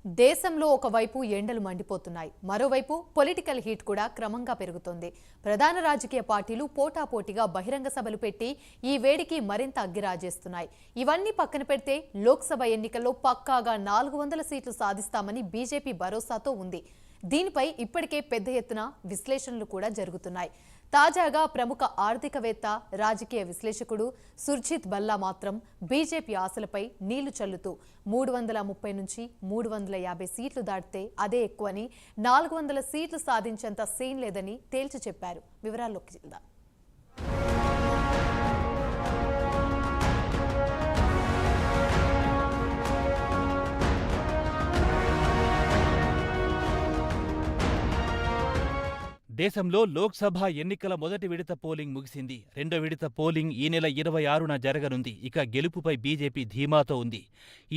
దేశంలో ఒకవైపు ఎండలు మండిపోతున్నాయి, మరోవైపు పొలిటికల్ హీట్ కూడా క్రమంగా పెరుగుతోంది. ప్రధాన రాజకీయ పార్టీలు పోటాపోటీగా బహిరంగ సభలు పెట్టి ఈ వేడికి మరింత అగ్గిరాజేస్తున్నాయి. ఇవన్నీ పక్కన పెడితే లోక్సభ ఎన్నికల్లో పక్కాగా 400 సీట్లు సాధిస్తామని బీజేపీ భరోసాతో ఉంది. దీనిపై ఇప్పటికే పెద్ద ఎత్తున విశ్లేషణలు కూడా జరుగుతున్నాయి. తాజాగా ప్రముఖ ఆర్థికవేత్త, రాజకీయ విశ్లేషకుడు సుర్జిత్ భల్లా మాత్రం బీజేపీ ఆశలపై నీళ్లు చల్లుతూ 330 నుంచి 350 సీట్లు దాటితే అదే ఎక్కువని, 400 సీట్లు సాధించేంత సీన్ లేదని తేల్చి చెప్పారు. వివరాల్లోకి వెళ్దాం. దేశంలో లోక్సభ ఎన్నికల మొదటి విడత పోలింగ్ ముగిసింది. రెండో విడత పోలింగ్ ఈ నెల 26న జరగనుంది. ఇక గెలుపుపై బీజేపీ ధీమాతో ఉంది.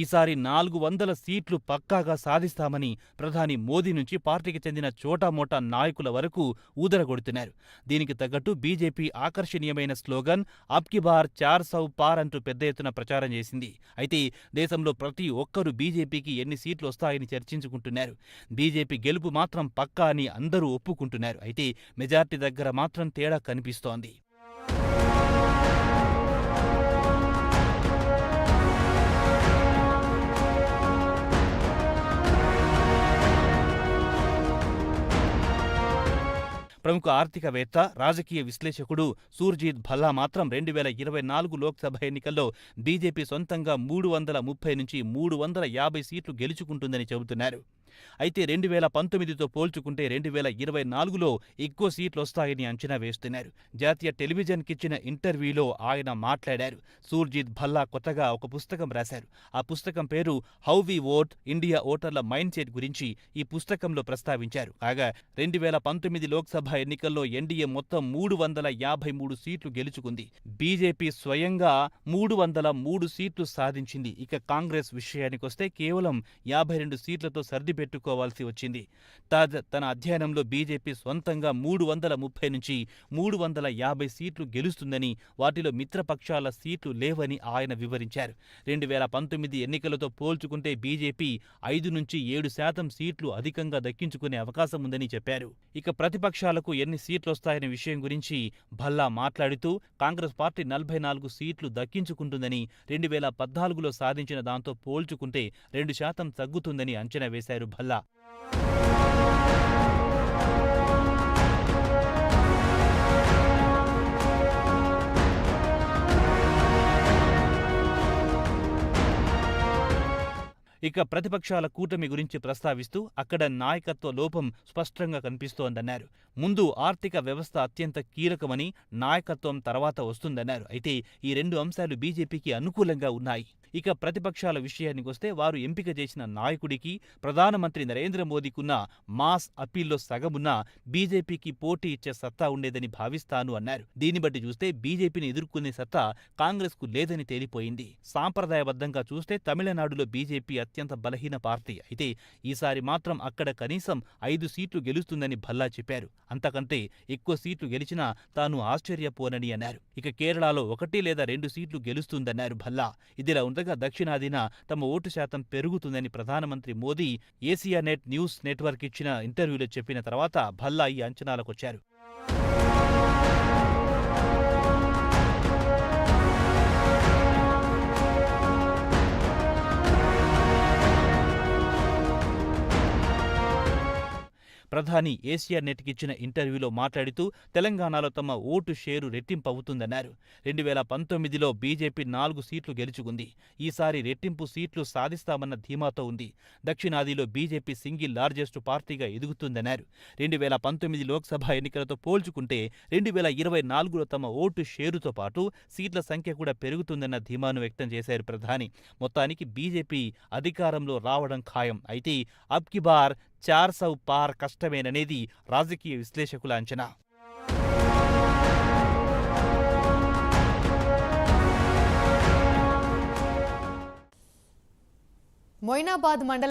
ఈసారి 400 సీట్లు పక్కాగా సాధిస్తామని ప్రధాని మోదీ నుంచి పార్టీకి చెందిన చోటామోటా నాయకుల వరకు ఊదరగొడుతున్నారు. దీనికి తగ్గట్టు బీజేపీ ఆకర్షణీయమైన స్లోగన్ అబ్ కీ బార్ 400 పార్ అంటూ పెద్ద ఎత్తున ప్రచారం చేసింది. అయితే దేశంలో ప్రతి ఒక్కరూ బీజేపీకి ఎన్ని సీట్లు వస్తాయని చర్చించుకుంటున్నారు. బీజేపీ గెలుపు మాత్రం పక్కా అని అందరూ ఒప్పుకుంటున్నారు. అయితే మెజార్టీ దగ్గర మాత్రం తేడా కనిపిస్తోంది. ప్రముఖ ఆర్థికవేత్త, రాజకీయ విశ్లేషకుడు సుర్జిత్ భల్లా మాత్రం 2024 లోక్సభ ఎన్నికల్లో బీజేపీ సొంతంగా 330 నుంచి 350 సీట్లు గెలుచుకుంటుందని చెబుతున్నారు. అయితే 2019తో పోల్చుకుంటే 2024లో ఎక్కువ సీట్లు వస్తాయని అంచనా వేస్తున్నారు. జాతీయ టెలివిజన్కిచ్చిన ఇంటర్వ్యూలో ఆయన మాట్లాడారు. సుర్జిత్ భల్లా కొత్తగా ఒక పుస్తకం రాశారు. ఆ పుస్తకం పేరు హౌ వి ఓట్, ఇండియా ఓటర్ల మైండ్ సెట్ గురించి ఈ పుస్తకంలో ప్రస్తావించారు. కాగా 2019 లోక్సభ ఎన్నికల్లో ఎన్డీఏ మొత్తం 353 సీట్లు గెలుచుకుంది. బీజేపీ స్వయంగా 303 సీట్లు సాధించింది. ఇక కాంగ్రెస్ విషయానికొస్తే కేవలం 52 సీట్లతో సర్దిపెట్టుకోవాల్సి వచ్చింది. తన అధ్యయనంలో బీజేపీ సొంతంగా 330 నుంచి 350 సీట్లు గెలుస్తుందని, వాటిలో మిత్రపక్షాల సీట్లు లేవని ఆయన వివరించారు. 2019 ఎన్నికలతో పోల్చుకుంటే బీజేపీ 5 నుంచి 7% సీట్లు అధికంగా దక్కించుకునే అవకాశం ఉందని చెప్పారు. ఇక ప్రతిపక్షాలకు ఎన్ని సీట్లొస్తాయనే విషయం గురించి భల్లా మాట్లాడుతూ కాంగ్రెస్ పార్టీ 44 సీట్లు దక్కించుకుంటుందని, 2014లో సాధించిన దాంతో పోల్చుకుంటే 2% తగ్గుతుందని అంచనా వేశారు భల్లా. ఇక ప్రతిపక్షాల కూటమి గురించి ప్రస్తావిస్తూ అక్కడ నాయకత్వ లోపం స్పష్టంగా కనిపిస్తోందన్నారు. ముందు ఆర్థిక వ్యవస్థ అత్యంత కీలకమని, నాయకత్వం తర్వాత వస్తుందన్నారు. అయితే ఈ 2 అంశాలు బీజేపీకి అనుకూలంగా ఉన్నాయి. ఇక ప్రతిపక్షాల విషయానికొస్తే వారు ఎంపిక చేసిన నాయకుడికి, ప్రధానమంత్రి నరేంద్ర మోదీకున్న మాస్ అప్పీల్లో సగమున్నా బీజేపీకి పోటీ ఇచ్చే సత్తా ఉండేదని భావిస్తాను అన్నారు. దీన్ని బట్టి చూస్తే బీజేపీని ఎదుర్కొనే సత్తా కాంగ్రెస్కు లేదని తేలిపోయింది. సాంప్రదాయబద్ధంగా చూస్తే తమిళనాడులో బీజేపీ అత్యంత బలహీన పార్టీ. అయితే ఈసారి మాత్రం అక్కడ కనీసం 5 సీట్లు గెలుస్తుందని భల్లా చెప్పారు. అంతకంటే ఎక్కువ సీట్లు గెలిచినా తాను ఆశ్చర్యపోనని అన్నారు. ఇక కేరళలో 1 లేదా 2 సీట్లు గెలుస్తుందన్నారు భల్లా. ఇదిలా ఉండగా దక్షిణాదిన తమ ఓటు శాతం పెరుగుతుందని ప్రధానమంత్రి Modi Asia net news network ఇచ్చిన ఇంటర్వ్యూలో చెప్పిన తర్వాత భల్లా ఈ అంచనాలకొచ్చారు. ప్రధాని ఏసియా నెట్కిచ్చిన ఇంటర్వ్యూలో మాట్లాడుతూ తెలంగాణలో తమ ఓటు షేరు రెట్టింపవుతుందన్నారు. 2019లో బీజేపీ 4 సీట్లు గెలుచుకుంది. ఈసారి రెట్టింపు సీట్లు సాధిస్తామన్న ధీమాతో ఉంది. దక్షిణాదిలో బీజేపీ సింగిల్ లార్జెస్ట్ పార్టీగా ఎదుగుతుందన్నారు. 2019 లోక్సభ ఎన్నికలతో పోల్చుకుంటే 2024లో తమ ఓటు షేరుతో పాటు సీట్ల సంఖ్య కూడా పెరుగుతుందన్న ధీమాను వ్యక్తం చేశారు ప్రధాని. మొత్తానికి బీజేపీ అధికారంలో రావడం ఖాయం. అయితే అబ్ కీ బార్ 400 పార్ కష్టమేననేది రాజకీయ విశ్లేషకుల అంచనా. మొయినాబాద్ మండలం